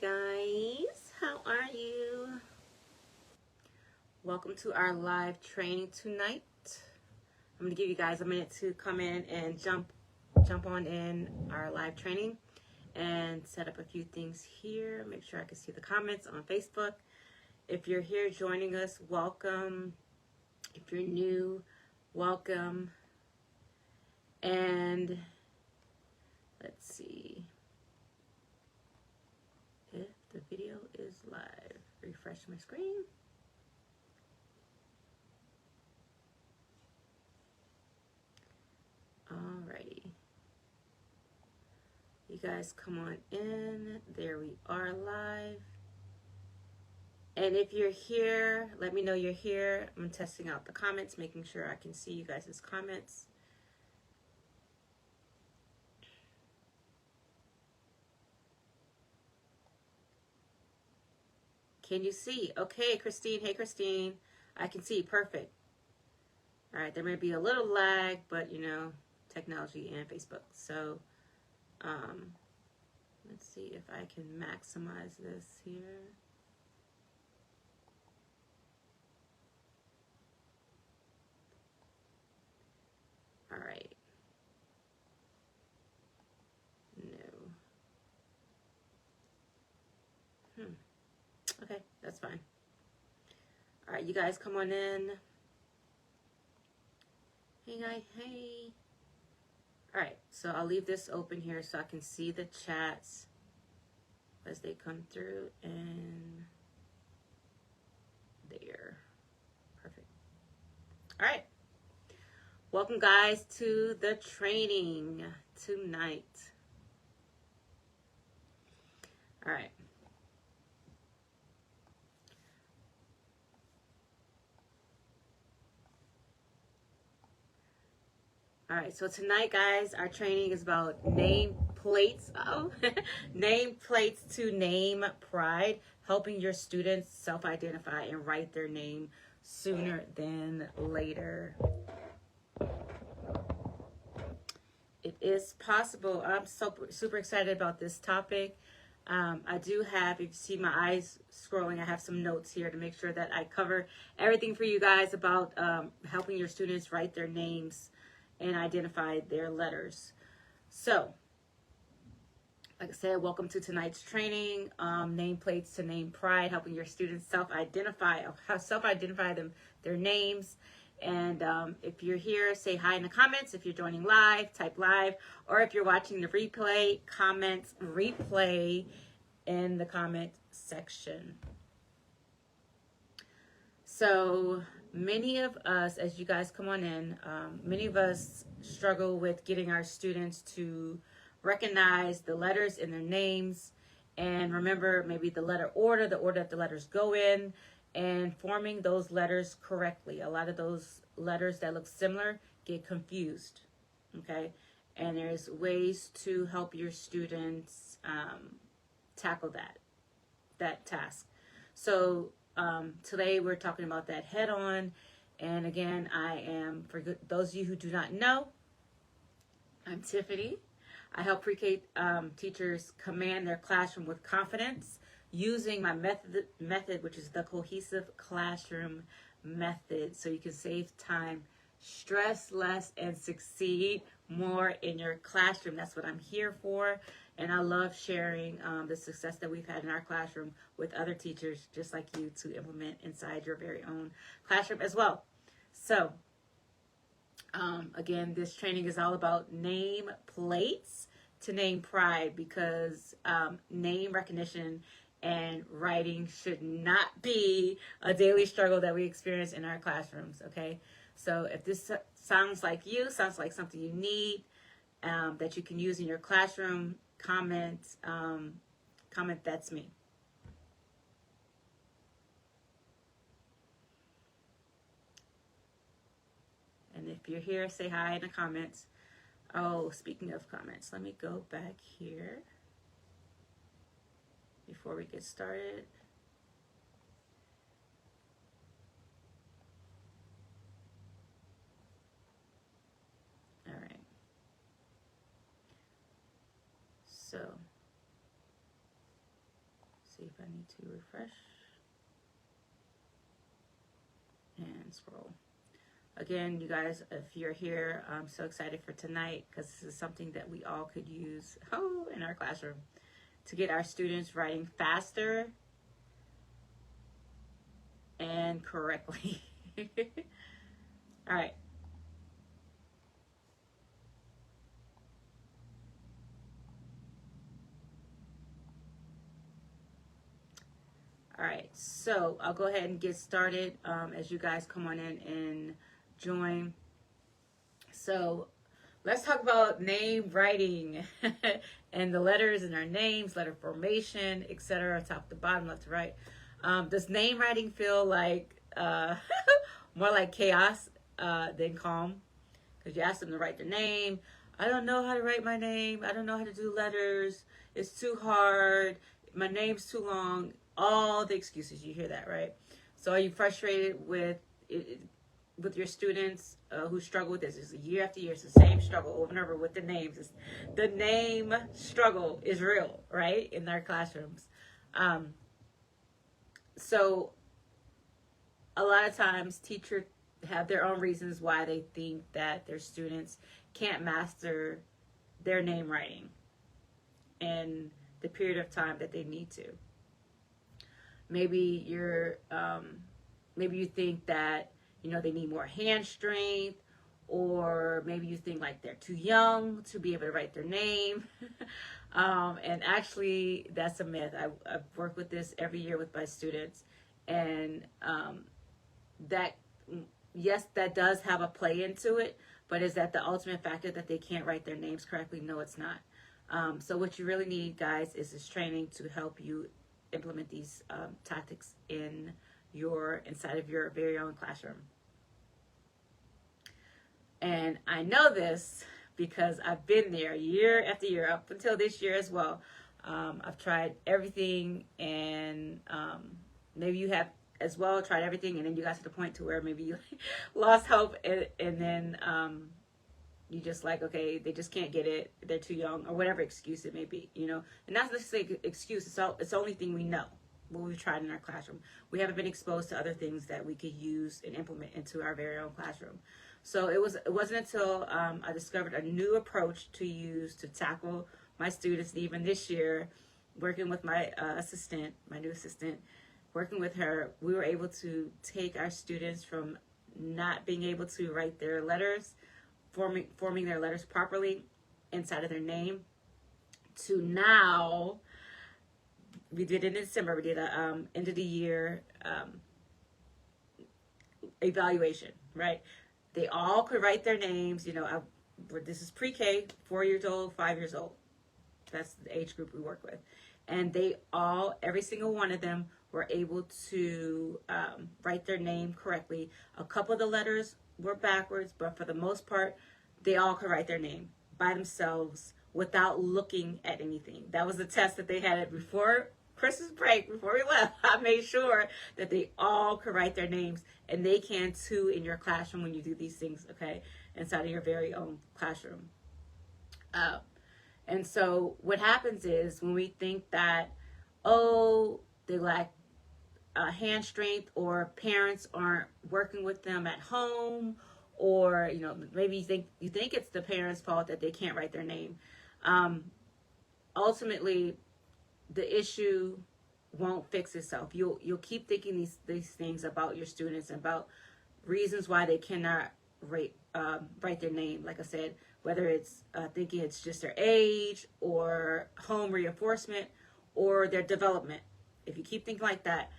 Hey guys, how are you? Welcome to our live training tonight. I'm going to give you guys a minute to come in and jump on in our live training and set up a few things here. Make sure I can see the comments on Facebook. If you're here joining us, welcome. If you're new, welcome. And let's see if the video is live. Refresh my screen. Alrighty. You guys come on in. There we are live. And if you're here, let me know you're here. I'm testing out the comments, making sure I can see you guys' comments. Can you see? Okay, Christine. Hey, Christine. I can see. Perfect. All right. There may be a little lag, but, you know, technology and Facebook. So, let's see if I can maximize this here. All right. No. Okay, that's fine. All right, you guys come on in. Hey, guys, hey. All right, so I'll leave this open here so I can see the chats as they come through, and there. Perfect. All right. Welcome, guys, to the training tonight. All right. All right, so tonight, guys, our training is about nameplates. Nameplates to name pride, helping your students self-identify and write their name sooner than later. It is possible. I'm super excited about this topic. I do have, if you see my eyes scrolling, I have some notes here to make sure that I cover everything for you guys about helping your students write their names and identify their letters. So, like I said, welcome to tonight's training, nameplates to name pride, helping your students self-identify their names. And if you're here, say hi in the comments. If you're joining live, type live. Or if you're watching the replay, comments replay in the comment section. So many of us, as you guys come on in, many of us struggle with getting our students to recognize the letters in their names and remember maybe the order that the letters go in, and forming those letters correctly. A lot of those letters that look similar get confused, okay? And there's ways to help your students tackle that task. So today we're talking about that head on. And again, I am, for those of you who do not know, I'm Tiffany. I help pre-K teachers command their classroom with confidence using my method, which is the cohesive classroom method, so you can save time, stress less, and succeed more in your classroom. That's what I'm here for. And I love sharing the success that we've had in our classroom with other teachers just like you to implement inside your very own classroom as well. So, again, this training is all about name plates to name pride, because name recognition and writing should not be a daily struggle that we experience in our classrooms, okay? So if this sounds like something you need, that you can use in your classroom, comment that's me. And if you're here, say hi in the comments. Oh, speaking of comments, let me go back here before we get started. All right. So see if I need to refresh and scroll. Again, you guys, if you're here, I'm so excited for tonight because this is something that we all could use in our classroom to get our students writing faster and correctly. All right. All right, so I'll go ahead and get started as you guys come on in and join. So let's talk about name writing and the letters in our names, letter formation, etc., top to bottom, left to right. Does name writing feel like more like chaos than calm? Because you ask them to write their name. I don't know how to write my name. I don't know how to do letters. It's too hard. My name's too long. All the excuses, you hear that, right? So are you frustrated with your students who struggle with this? It's year after year. It's the same struggle over and over with the names. The name struggle is real, right, in our classrooms. So a lot of times teachers have their own reasons why they think that their students can't master their name writing in the period of time that they need to. Maybe maybe you think that, they need more hand strength, or maybe you think like they're too young to be able to write their name. And actually, that's a myth. I've worked with this every year with my students, and that does have a play into it, but is that the ultimate factor that they can't write their names correctly? No, it's not. So what you really need, guys, is this training to help you implement these tactics inside of your very own classroom. And I know this because I've been there year after year, up until this year as well. I've tried everything, and maybe you have as well tried everything, and then you got to the point to where maybe you lost hope, and then you just like, okay, they just can't get it, they're too young, or whatever excuse it may be, And that's not the excuse. It's the only thing we know, what we've tried in our classroom. We haven't been exposed to other things that we could use and implement into our very own classroom. So it wasn't until I discovered a new approach to use to tackle my students, and even this year, working with my new assistant, working with her, we were able to take our students from not being able to write their letters, forming their letters properly inside of their name, to now, we did it in December, we did a end of the year evaluation, right? They all could write their names, this is pre-K, 4 years old, 5 years old. That's the age group we work with. And every single one of them were able to write their name correctly. A couple of the letters were backwards, but for the most part, they all could write their name by themselves without looking at anything. That was the test that they had before Christmas break, before we left. I made sure that they all could write their names, and they can too in your classroom when you do these things, okay, inside of your very own classroom. And so what happens is when we think that, they lack hand strength, or parents aren't working with them at home, or maybe you think it's the parents' fault that they can't write their name. Ultimately, the issue won't fix itself. You'll keep thinking these things about your students, about reasons why they cannot write their name. Like I said, whether it's thinking it's just their age, or home reinforcement, or their development. If you keep thinking like that,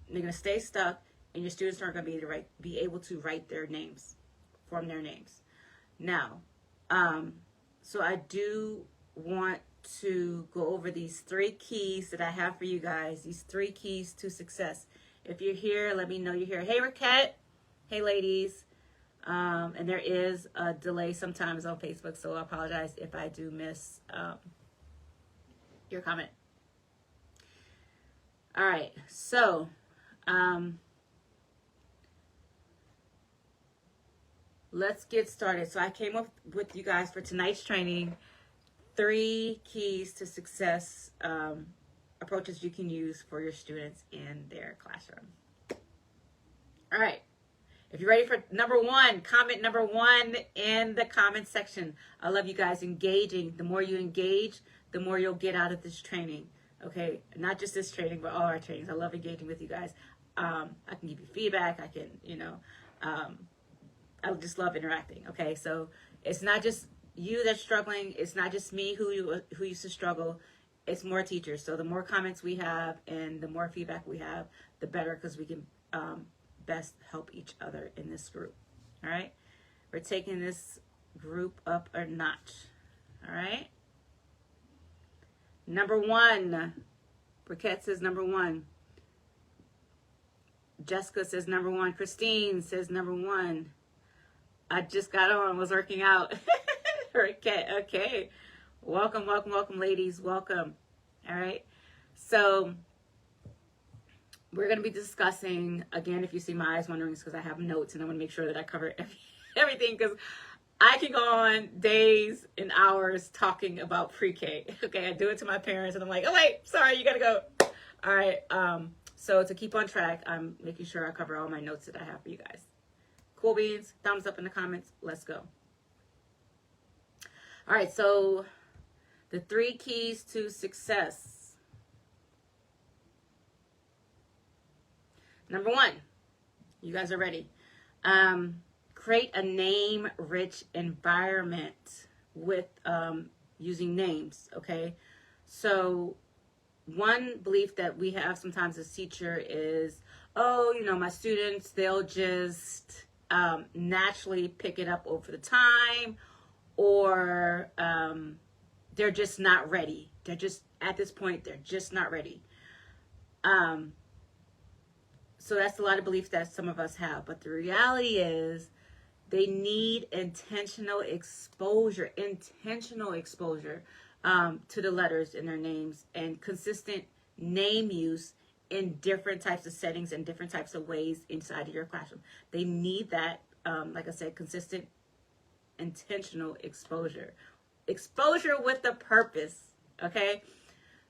they're going to stay stuck, and your students aren't going to be able to write their names, form their names. Now, so I do want to go over these 3 keys that I have for you guys. These 3 keys to success. If you're here, let me know you're here. Hey, Raquette. Hey, ladies. And there is a delay sometimes on Facebook, so I apologize if I do miss your comment. All right, so let's get started. So I came up with you guys for tonight's training 3 keys to success approaches you can use for your students in their classroom. All right. If you're ready for number one, comment number one in the comment section. I love you guys engaging. The more you engage, the more you'll get out of this training. Okay, not just this training, but all our trainings. I love engaging with you guys. I can give you feedback. I can, I just love interacting. Okay, so it's not just you that's struggling. It's not just me who used to struggle. It's more teachers. So the more comments we have and the more feedback we have, the better, because we can best help each other in this group. All right, we're taking this group up a notch. All right, number one. Briquette says number one. Jessica says number one. Christine says number one. I just got on, was working out. Okay. Welcome, ladies. Welcome. All right. So we're going to be discussing, again, if you see my eyes wandering, it's because I have notes and I want to make sure that I cover everything, because I can go on days and hours talking about pre-K. Okay, I do it to my parents and I'm like, oh wait, sorry, you got to go. All right. So to keep on track, I'm making sure I cover all my notes that I have for you guys. Cool beans, thumbs up in the comments. Let's go. All right, so the 3 keys to success. Number one, you guys are ready. Create a name-rich environment with using names, okay? So one belief that we have sometimes as teacher is, oh, my students, they'll just naturally pick it up over the time, or they're just not ready. They're just, at this point, they're just not ready. So that's a lot of beliefs that some of us have. But the reality is they need intentional exposure to the letters in their names, and consistent name use in different types of settings and different types of ways inside of your classroom. They need that, like I said, consistent, intentional exposure. Exposure with a purpose, okay?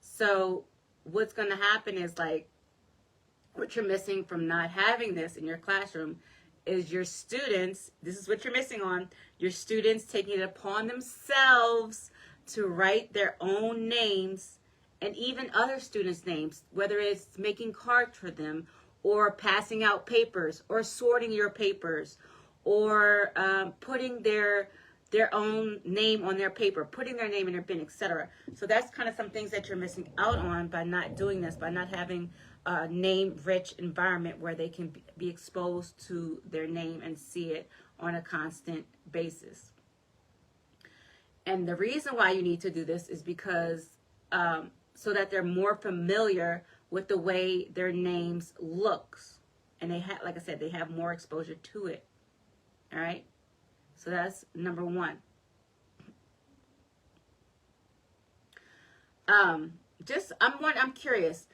So what's going to happen is, like, what you're missing from not having this in your classroom is your students, this is what you're missing on, your students taking it upon themselves to write their own names, and even other students' names, whether it's making cards for them, or passing out papers, or sorting your papers, or putting their own name on their paper, putting their name in their bin, etc. So that's kind of some things that you're missing out on by not doing this, by not having a name-rich environment where they can be exposed to their name and see it on a constant basis. And the reason why you need to do this is because so that they're more familiar with the way their names looks, and they have, like I said, they have more exposure to it. All right. So that's number one. I'm curious.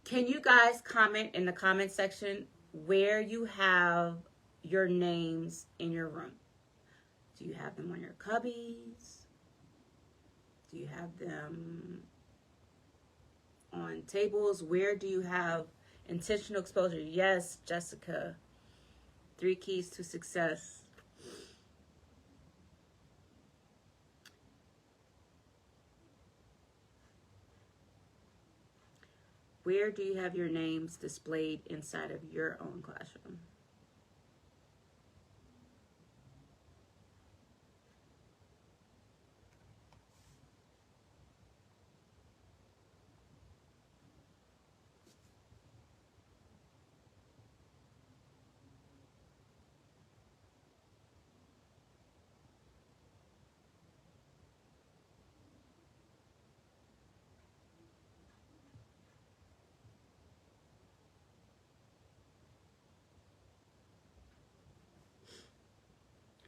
Can you guys comment in the comment section where you have your names in your room? Do you have them on your cubbies? Do you have them on tables? Where do you have intentional exposure? Yes, Jessica. 3 keys to success. Where do you have your names displayed inside of your own classroom?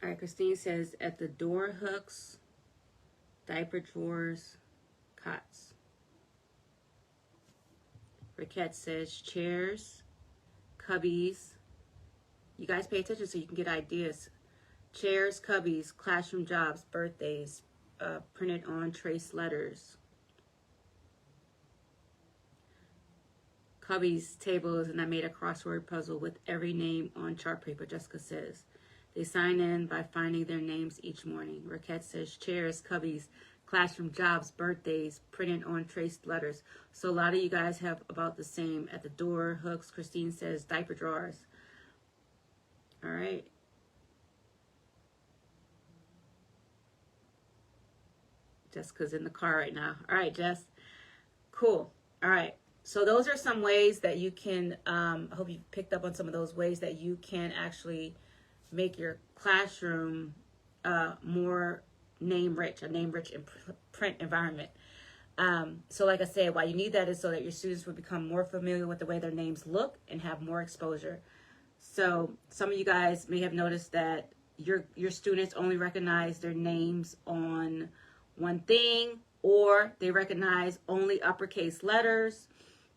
All right, Christine says at the door hooks, diaper drawers, cots. Raquette says chairs, cubbies. You guys pay attention so you can get ideas. Chairs, cubbies, classroom jobs, birthdays, printed on trace letters. Cubby's tables, and I made a crossword puzzle with every name on chart paper, Jessica says. They sign in by finding their names each morning. Raquette says chairs, cubbies, classroom jobs, birthdays, printed on traced letters. So a lot of you guys have about the same. At the door, hooks. Christine says diaper drawers. All right. Jessica's in the car right now. All right, Jess. Cool. All right. So those are some ways that you can, I hope you picked up on some of those ways that you can actually make your classroom more name-rich, a name-rich print environment. So like I said, why you need that is so that your students will become more familiar with the way their names look and have more exposure. So some of you guys may have noticed that your students only recognize their names on one thing, or they recognize only uppercase letters.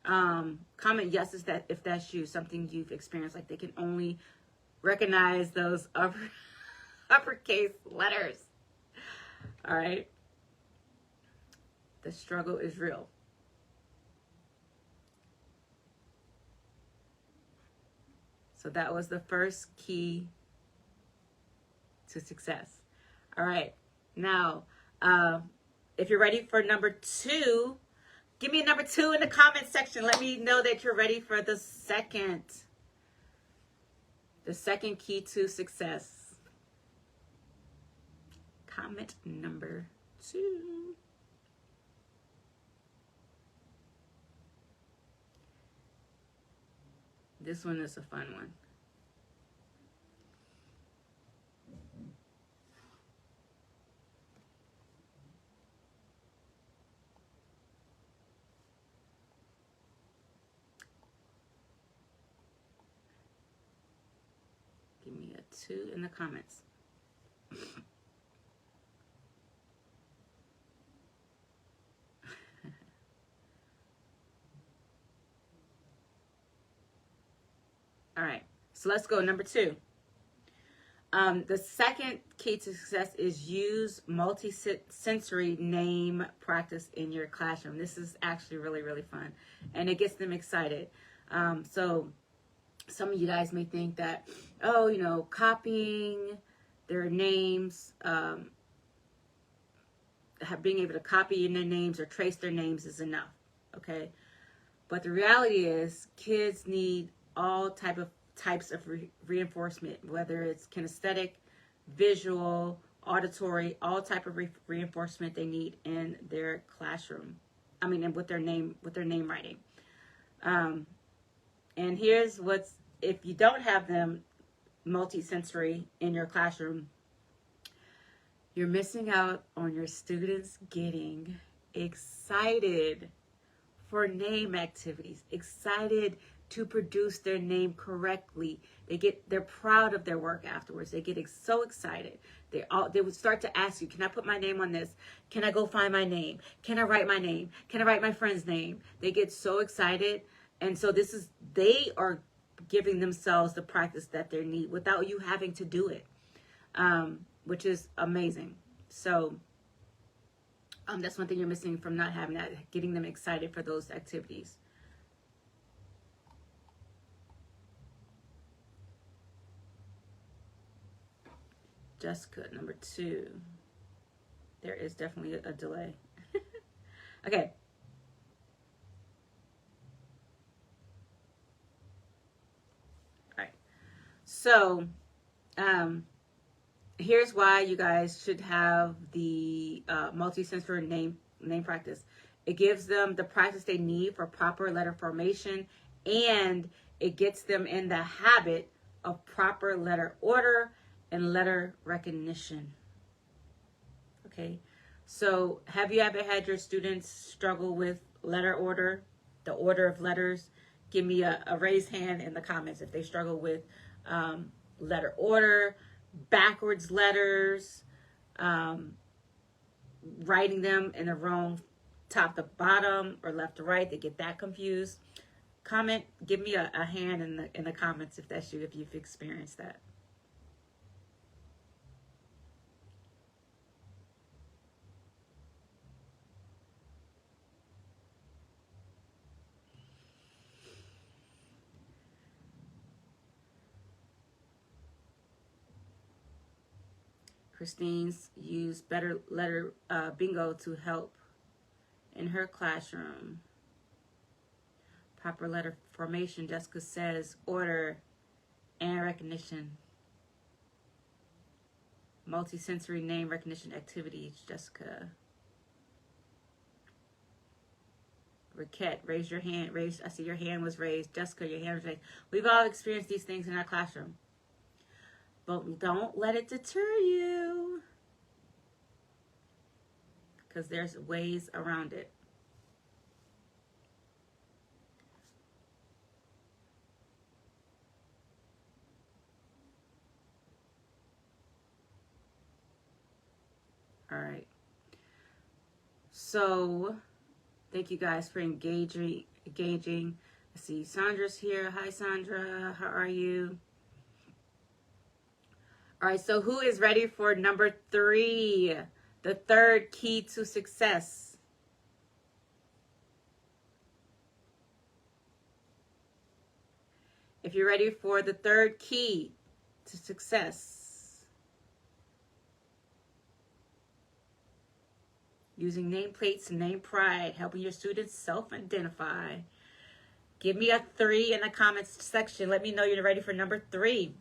Comment yes if that's you, something you've experienced, like they can only recognize those uppercase letters. All right. The struggle is real. So that was the first key to success. All right. Now, if you're ready for number 2, give me a number 2 in the comment section. Let me know that you're ready for the second key to success. Comment number 2. This one is a fun one. Give me a 2 in the comments. All right, so let's go. Number 2. The second key to success is use multi-sensory name practice in your classroom. This is actually really, really fun, and it gets them excited. So some of you guys may think that, oh, you know, copying their names, being able to copy in their names or trace their names is enough, okay? But the reality is kids need all types of reinforcement, whether it's kinesthetic, visual, auditory, all type of reinforcement they need in their classroom. I mean, and with their name writing. And here's if you don't have them multisensory in your classroom, you're missing out on your students getting excited for name activities, excited to produce their name correctly. They're proud of their work afterwards. They get so excited. They would start to ask you, can I put my name on this? Can I go find my name? Can I write my name? Can I write my friend's name? They get so excited. And so they are giving themselves the practice that they need without you having to do it, which is amazing. So that's one thing you're missing from not having that, getting them excited for those activities. Jessica, number 2. There is definitely a delay. Okay. All right. So, here's why you guys should have the multi-sensory name practice. It gives them the practice they need for proper letter formation, and it gets them in the habit of proper letter order and letter recognition. Okay, so have you ever had your students struggle with letter order, the order of letters? Give me a raised hand in the comments if they struggle with letter order, backwards letters, writing them in the wrong top to bottom or left to right. They get that confused. Comment, give me a hand in the comments if that's you, if you've experienced that. Christine's used better letter bingo to help in her classroom. Proper letter formation, Jessica says, order and recognition. Multisensory name recognition activities, Jessica. Raquette, raise your hand. I see your hand was raised. Jessica, your hand was raised. We've all experienced these things in our classroom. But don't let it deter you, because there's ways around it. All right. So, thank you guys for engaging. I see Sandra's here. Hi, Sandra. How are you? All right. So, who is ready for number 3? The third key to success. If you're ready for the third key to success, using nameplates and name pride, helping your students self-identify. Give me a 3 in the comments section. Let me know you're ready for number 3.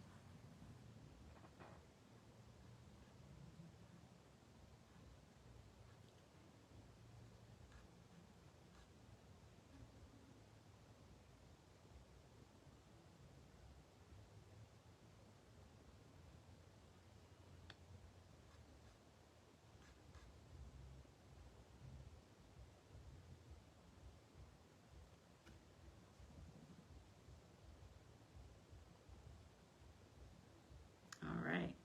All right.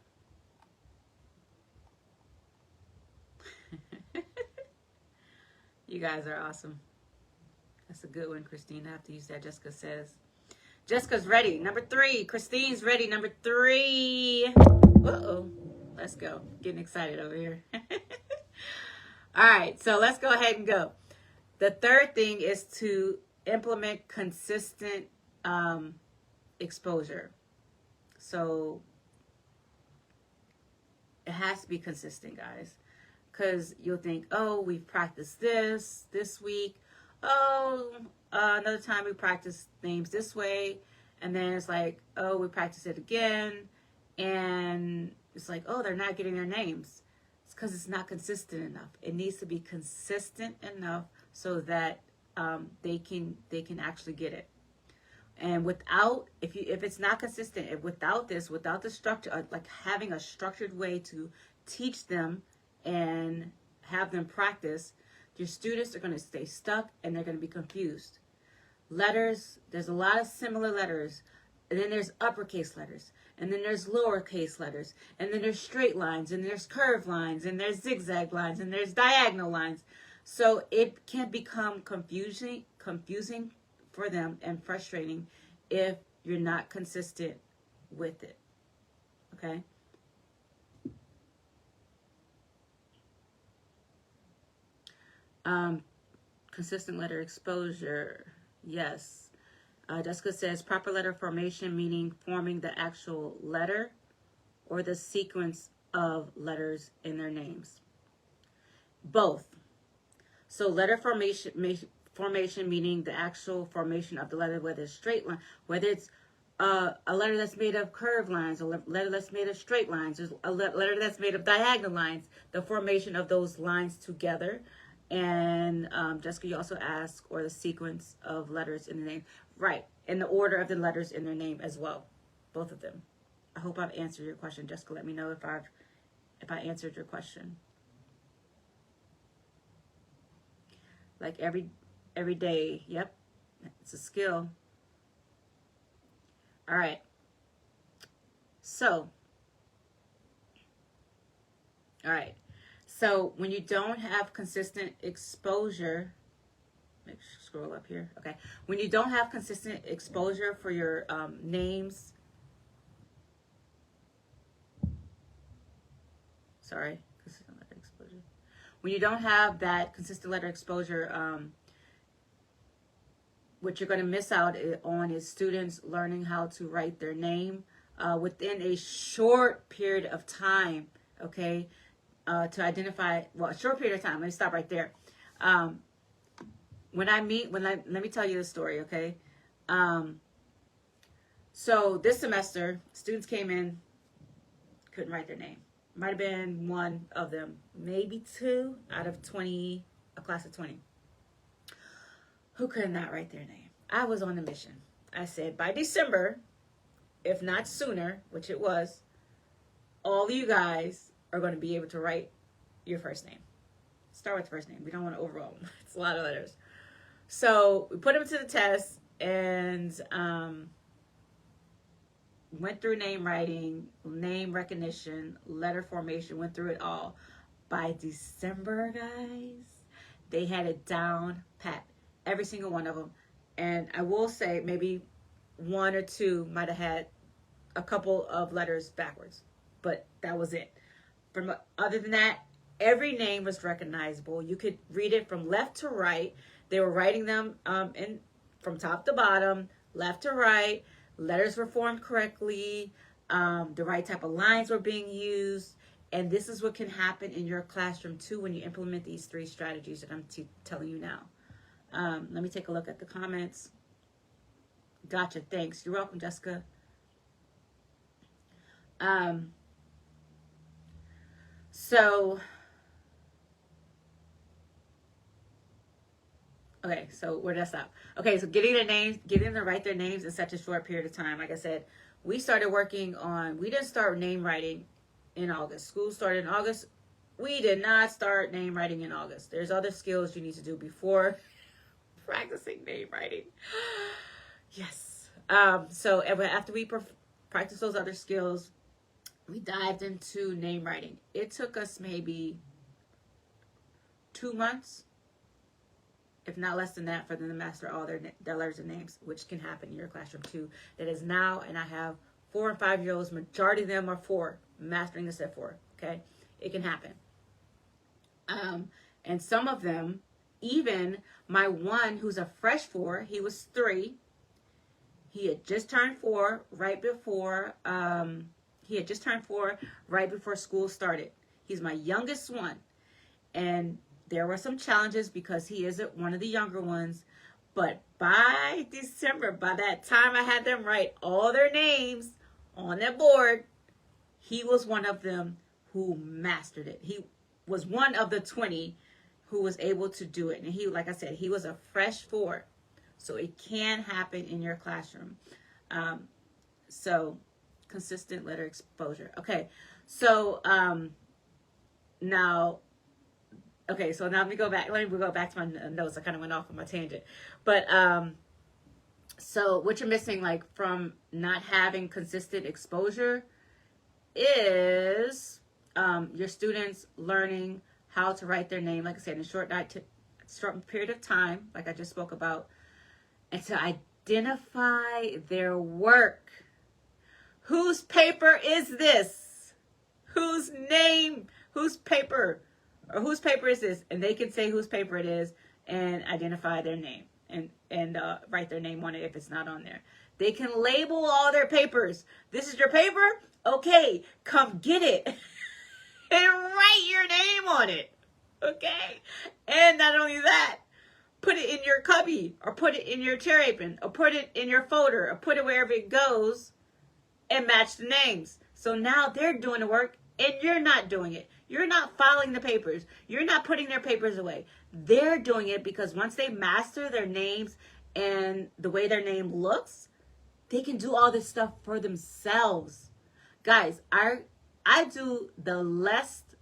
You guys are awesome. That's a good one, Christine. I have to use that. Jessica says. Jessica's ready. Number 3. Christine's ready. Number 3. Uh-oh. Let's go. Getting excited over here. All right. So let's go ahead and go. The third thing is to implement consistent exposure. So it has to be consistent, guys. Because you'll think, oh, we've practiced this week. Oh, another time we practiced names this way. And then it's like, oh, we practice it again. And it's like, oh, they're not getting their names. It's because it's not consistent enough. It needs to be consistent enough so that they can actually get it. And without, if it's not consistent, without the structure, like having a structured way to teach them and have them practice, your students are going to stay stuck and they're going to be confused. Letters, there's a lot of similar letters. And then there's uppercase letters. And then there's lowercase letters. And then there's straight lines. And there's curved lines. And there's zigzag lines. And there's diagonal lines. So it can become confusing for them and frustrating if you're not consistent with it. Okay? Consistent letter exposure. Yes. Jessica says proper letter formation, meaning forming the actual letter or the sequence of letters in their names. Both. So letter formation meaning the actual formation of the letter, whether it's straight line, whether it's a letter that's made of curved lines, a letter that's made of straight lines, a letter that's made of diagonal lines, the formation of those lines together. And Jessica, you also asked, or the sequence of letters in the name. Right, in the order of the letters in their name as well. Both of them. I hope I've answered your question. Jessica, let me know if I answered your question. Like every day. Yep, it's a skill. All right. So, when you don't have consistent exposure, scroll up here. Okay. When you don't have consistent exposure for your names, consistent letter exposure. When you don't have that consistent letter exposure, what you're going to miss out on is students learning how to write their name within a short period of time okay, to identify, well, a short period of time. Let me stop right there. Let me tell you the story, okay? So this semester, students came in, couldn't write their name. Might have been one of them, maybe two out of 20, a class of 20, who could not write their name. I was on a mission. I said, by December, if not sooner, which it was, all of you guys are going to be able to write your first name. Start with the first name. We don't want to overwhelm them. It's a lot of letters. So we put them to the test and went through name writing, name recognition, letter formation, went through it all. By December, guys, they had it down pat, every single one of them. And I will say maybe one or two might have had a couple of letters backwards, but that was it. Other than that, every name was recognizable. You could read it from left to right. They were writing them from top to bottom, left to right. Letters were formed correctly. The right type of lines were being used. And this is what can happen in your classroom too when you implement these 3 strategies that I'm telling you now. Let me take a look at the comments. Gotcha. Thanks. You're welcome, Jessica. Okay, so where did I stop? Okay, so getting them to write their names in such a short period of time. Like I said, we didn't start name writing in August. School started in August. We did not start name writing in August. There's other skills you need to do before practicing name writing. Yes. So after we practice those other skills, we dived into name writing. It took us maybe 2 months, if not less than that, for them to master all their letters and names, which can happen in your classroom too. That is now, and I have 4 and 5-year-olds, majority of them are 4, mastering this at 4, okay? It can happen. And some of them, even my one who's a fresh 4, he was 3. He had just turned 4 right before, school started. He's my youngest one. And there were some challenges because he isn't one of the younger ones. But by December, by that time I had them write all their names on that board, he was one of them who mastered it. He was one of the 20 who was able to do it. And he, like I said, he was a fresh 4. So it can happen in your classroom. So consistent letter exposure. Okay. So now let me go back. Let me go back to my notes. I kind of went off on my tangent. But so what you're missing, like, from not having consistent exposure is your students learning how to write their name, like I said, in a short period of time, like I just spoke about, and to identify their work. Whose paper is this? Whose paper is this? And they can say whose paper it is and identify their name and write their name on it if it's not on there. They can label all their papers. This is your paper? Okay, come get it. And write your name on it. Okay? And not only that, put it in your cubby, or put it in your chair apron, or put it in your folder, or put it wherever it goes, and match the names. So now they're doing the work and you're not doing it. You're not filing the papers. You're not putting their papers away. They're doing it because once they master their names and the way their name looks, they can do all this stuff for themselves. Guys, I do the least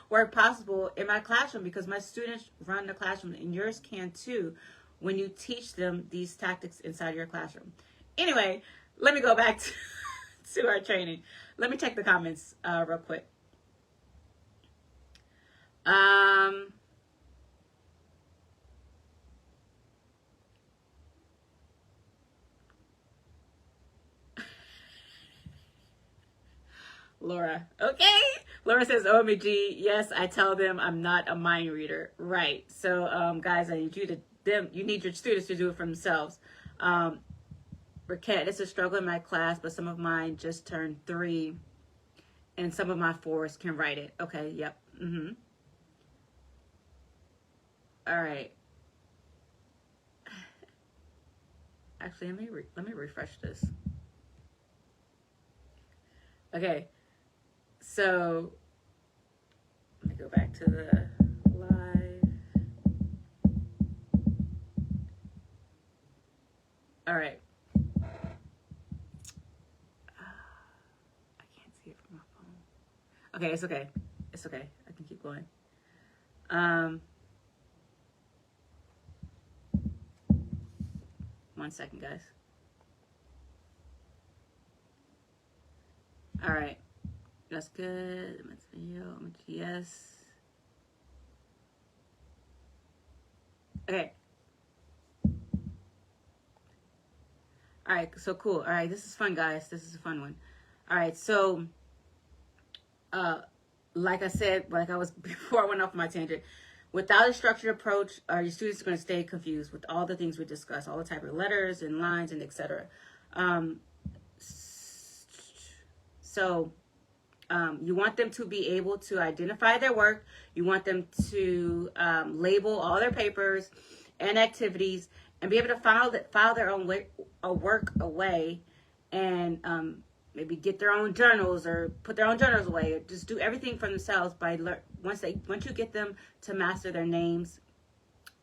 work possible in my classroom because my students run the classroom, and yours can too, when you teach them these tactics inside your classroom. Anyway, let me go back to our training. Let me check the comments real quick. Laura. Okay. Laura says, OMG, yes, I tell them I'm not a mind reader. Right. So, guys, I need you need your students to do it for themselves. Raquette, it's a struggle in my class, but some of mine just turned 3, and some of my 4s can write it. Okay, yep. All right. Actually, let me refresh this. Okay, so let me go back to the live. All right. I can't see it from my phone. Okay, it's okay. It's okay. I can keep going. One second, guys. All right. That's good. Video. Yes. Okay. All right. So cool. All right. This is fun, guys. This is a fun one. All right. So, like I said, like I was before I went off my tangent, without a structured approach, your students are going to stay confused with all the things we discussed, all the type of letters and lines and etc. So you want them to be able to identify their work. You want them to label all their papers and activities and be able to file their own work away, and maybe get their own journals or put their own journals away, or just do everything for themselves by once you get them to master their names,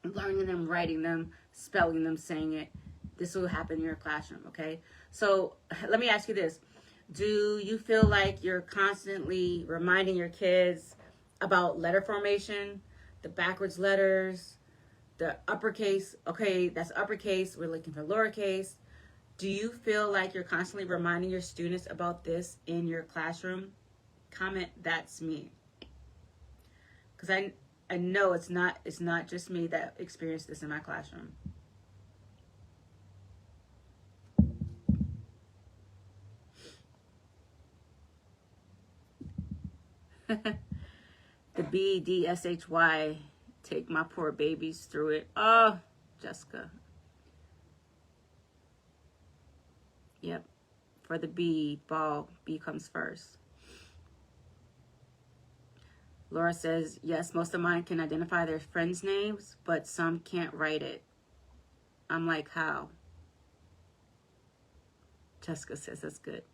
learning them, writing them, spelling them, saying it. This will happen in your classroom, okay? So let me ask you this. Do you feel like you're constantly reminding your kids about letter formation, the backwards letters, the uppercase? Okay, that's uppercase. We're looking for lowercase. Do you feel like you're constantly reminding your students about this in your classroom? Comment, that's me. Because I know it's not just me that experienced this in my classroom. The BDSHY, take my poor babies through it. Oh, Jessica. Yep. For the B, ball, B comes first. Laura says, yes, most of mine can identify their friends' names, but some can't write it. I'm like, how? Jessica says, that's good.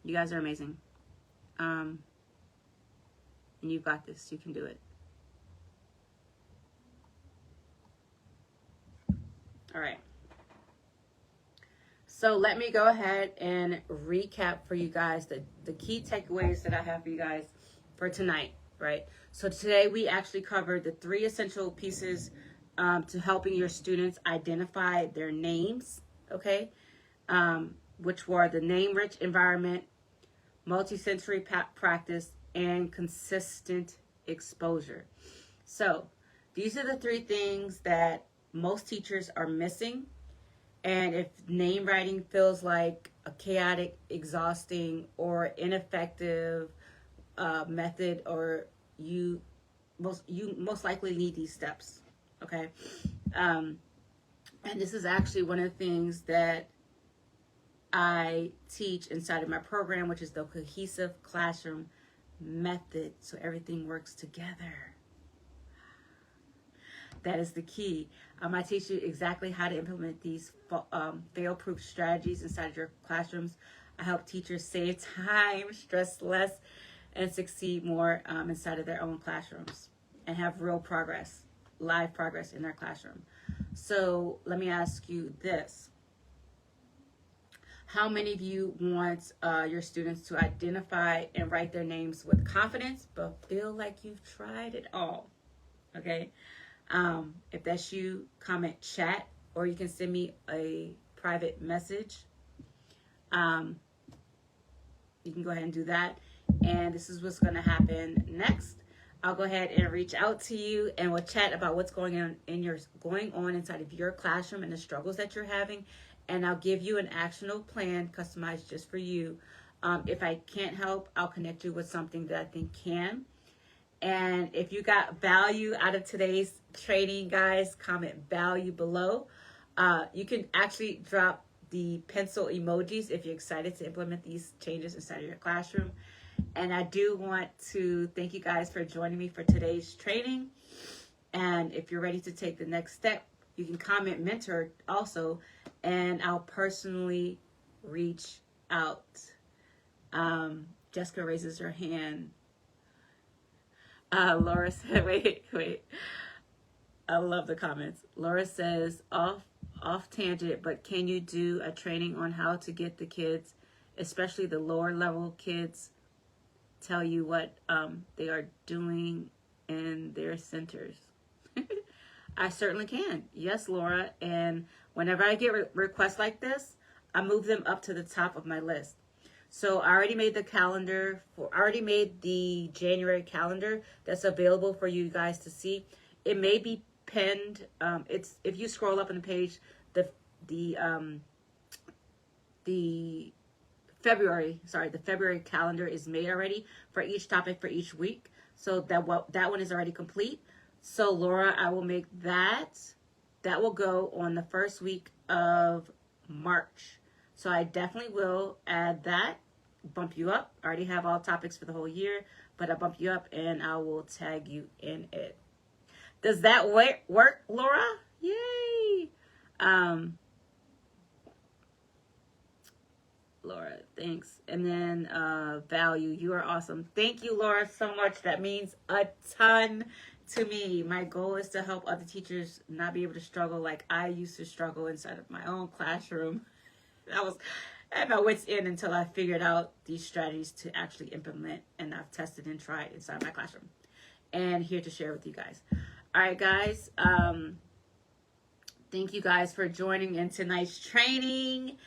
You guys are amazing. And you've got this. You can do it. All right. So let me go ahead and recap for you guys the key takeaways that I have for you guys for tonight, right? So today we actually covered the 3 essential pieces to helping your students identify their names, okay? Which were the name-rich environment, multisensory practice, and consistent exposure. So these are the 3 things that most teachers are missing. And if name writing feels like a chaotic, exhausting, or ineffective method, or you most likely need these steps, okay? And this is actually one of the things that I teach inside of my program, which is the cohesive classroom method, so everything works together. That is the key. I teach you exactly how to implement these fail-proof strategies inside of your classrooms. I help teachers save time, stress less, and succeed more inside of their own classrooms and have real progress, live progress in their classroom. So let me ask you this. How many of you want your students to identify and write their names with confidence, but feel like you've tried it all? Okay. If that's you, comment chat, or you can send me a private message. You can go ahead and do that. And this is what's going to happen next. I'll go ahead and reach out to you, and we'll chat about what's going on inside of your classroom and the struggles that you're having. And I'll give you an actionable plan customized just for you. If I can't help, I'll connect you with something that I think can. And if you got value out of today's training, guys, comment value below. You can actually drop the pencil emojis if you're excited to implement these changes inside of your classroom. And I do want to thank you guys for joining me for today's training. And if you're ready to take the next step, you can comment mentor also, and I'll personally reach out. Jessica raises her hand. Laura said, wait. I love the comments. Laura says, off tangent, but can you do a training on how to get the kids, especially the lower level kids, tell you what they are doing in their centers? I certainly can. Yes, Laura. And whenever I get requests like this, I move them up to the top of my list. So I already made the calendar I already made the January calendar that's available for you guys to see. It may be pinned. It's if you scroll up on the page, the February calendar is made already for each topic for each week. So that one is already complete. So Laura, I will make that. That will go on the first week of March. So I definitely will add that, bump you up. I already have all topics for the whole year, but I'll bump you up and I will tag you in it. Does that work, Laura? Yay! Laura, thanks. And then value, you are awesome. Thank you, Laura, so much. That means a ton to me. My goal is to help other teachers not be able to struggle like I used to struggle inside of my own classroom. I had my wits end until I figured out these strategies to actually implement, and I've tested and tried inside my classroom. And here to share with you guys. All right, guys. Thank you guys for joining in tonight's training.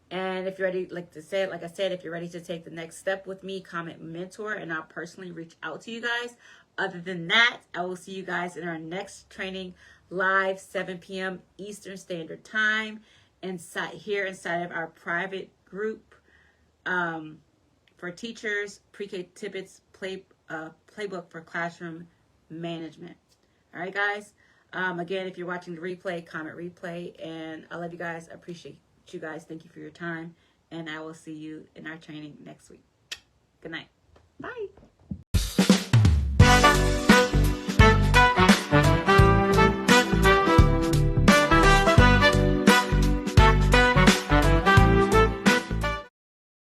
And if you're ready, like I said, if you're ready to take the next step with me, comment mentor, and I'll personally reach out to you guys. Other than that, I will see you guys in our next training live, 7 p.m. Eastern Standard Time, inside of our private group for teachers, pre-K Tidbits playbook for classroom management. All right, guys. Again, if you're watching the replay, comment replay, and I love you guys. I appreciate you guys. Thank you for your time, and I will see you in our training next week. Good night. Bye.